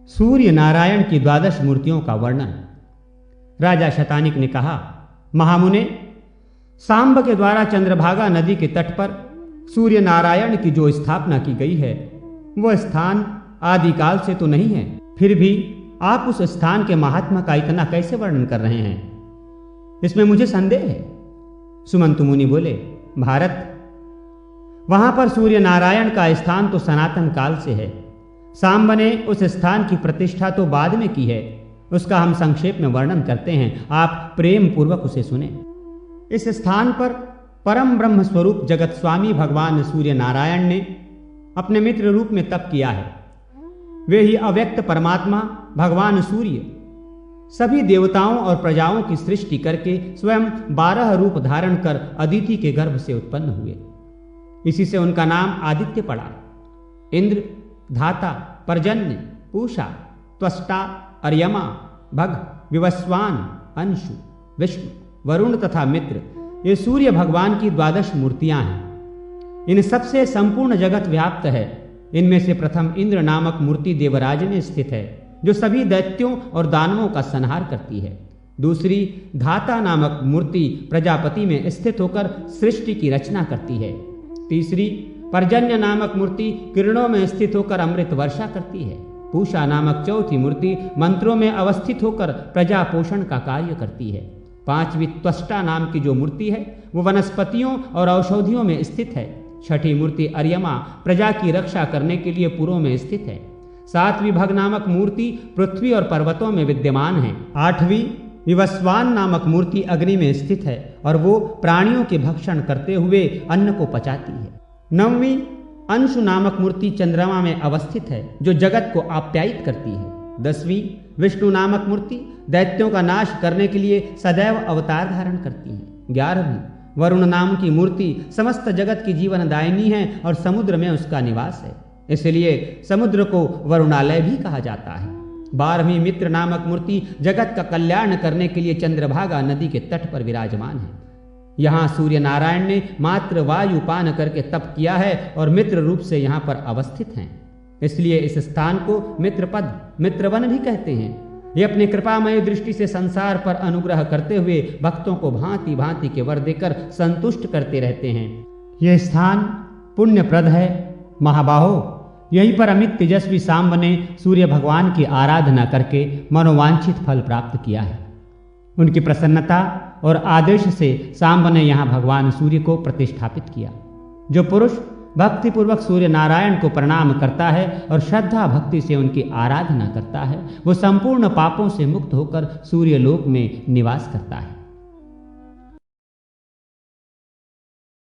सूर्य नारायण की 12 मूर्तियों का वर्णन। राजा शतानिक ने कहा, महामुने, सांब के द्वारा चंद्रभागा नदी के तट पर सूर्य नारायण की जो स्थापना की गई है वह स्थान आदिकाल से तो नहीं है, फिर भी आप उस स्थान के महात्मा का इतना कैसे वर्णन कर रहे हैं? इसमें मुझे संदेह है। सुमंतु मुनि बोले, भारत, वहां पर सूर्य नारायण का स्थान तो सनातन काल से है। सांब ने उस स्थान की प्रतिष्ठा तो बाद में की है, उसका हम संक्षेप में वर्णन करते हैं, आप प्रेम पूर्वक उसे सुने। इस स्थान पर परम ब्रह्म स्वरूप जगत स्वामी भगवान सूर्य नारायण ने अपने मित्र रूप में तप किया है। वे ही अव्यक्त परमात्मा भगवान सूर्य सभी देवताओं और प्रजाओं की सृष्टि करके स्वयं 12 रूप धारण कर अदिति के गर्भ से उत्पन्न हुए। इसी से उनका नाम आदित्य पड़ा। इंद्र, धाता, पर्जन्य, पूषा, त्वष्टा, अर्यमा, भग, विवस्वान, अंशु, विष्णु, वरुण तथा मित्र, ये सूर्य भगवान की 12 मूर्तियां हैं। इन सबसे संपूर्ण जगत व्याप्त है। इनमें से प्रथम इंद्र नामक मूर्ति देवराज में स्थित है, जो सभी दैत्यों और दानवों का संहार करती है। दूसरी धाता नामक मूर्ति प्रजापति में स्थित होकर सृष्टि की रचना करती है। तीसरी पर्जन्य नामक मूर्ति किरणों में स्थित होकर अमृत वर्षा करती है। पूषा नामक चौथी मूर्ति मंत्रों में अवस्थित होकर प्रजा पोषण का कार्य करती है। पांचवी त्वष्टा नाम की जो मूर्ति है वो वनस्पतियों और औषधियों में स्थित है। छठी मूर्ति अर्यमा प्रजा की रक्षा करने के लिए पुरों में स्थित है। सातवीं भग नामक मूर्ति पृथ्वी और पर्वतों में विद्यमान है। आठवीं विवस्वान नामक मूर्ति अग्नि में स्थित है और वो प्राणियों के भक्षण करते हुए अन्न को पचाती है। नौवीं अंशु नामक मूर्ति चंद्रमा में अवस्थित है, जो जगत को आप्यायित करती है। 10वीं विष्णु नामक मूर्ति दैत्यों का नाश करने के लिए सदैव अवतार धारण करती है। 11वीं वरुण नाम की मूर्ति समस्त जगत की जीवनदायिनी है और समुद्र में उसका निवास है, इसलिए समुद्र को वरुणालय भी कहा जाता है। 12वीं मित्र नामक मूर्ति जगत का कल्याण करने के लिए चंद्रभागा नदी के तट पर विराजमान है। यहाँ सूर्य नारायण ने मात्र वायु पान करके तप किया है और मित्र रूप से यहाँ पर अवस्थित हैं, इसलिए इस स्थान को मित्रपद, मित्रवन भी कहते हैं। ये अपने कृपामय दृष्टि से संसार पर अनुग्रह करते हुए भक्तों को भांति भांति के वर देकर संतुष्ट करते रहते हैं। यह स्थान पुण्यप्रद है। महाबाहो, यहीं पर अमित तेजस्वी सांब ने सूर्य भगवान की आराधना करके मनोवांछित फल प्राप्त किया है। उनकी प्रसन्नता और आदेश से सांब ने यहाँ भगवान सूर्य को प्रतिष्ठापित किया। जो पुरुष भक्तिपूर्वक सूर्य नारायण को प्रणाम करता है और श्रद्धा भक्ति से उनकी आराधना करता है, वो संपूर्ण पापों से मुक्त होकर सूर्य लोक में निवास करता है।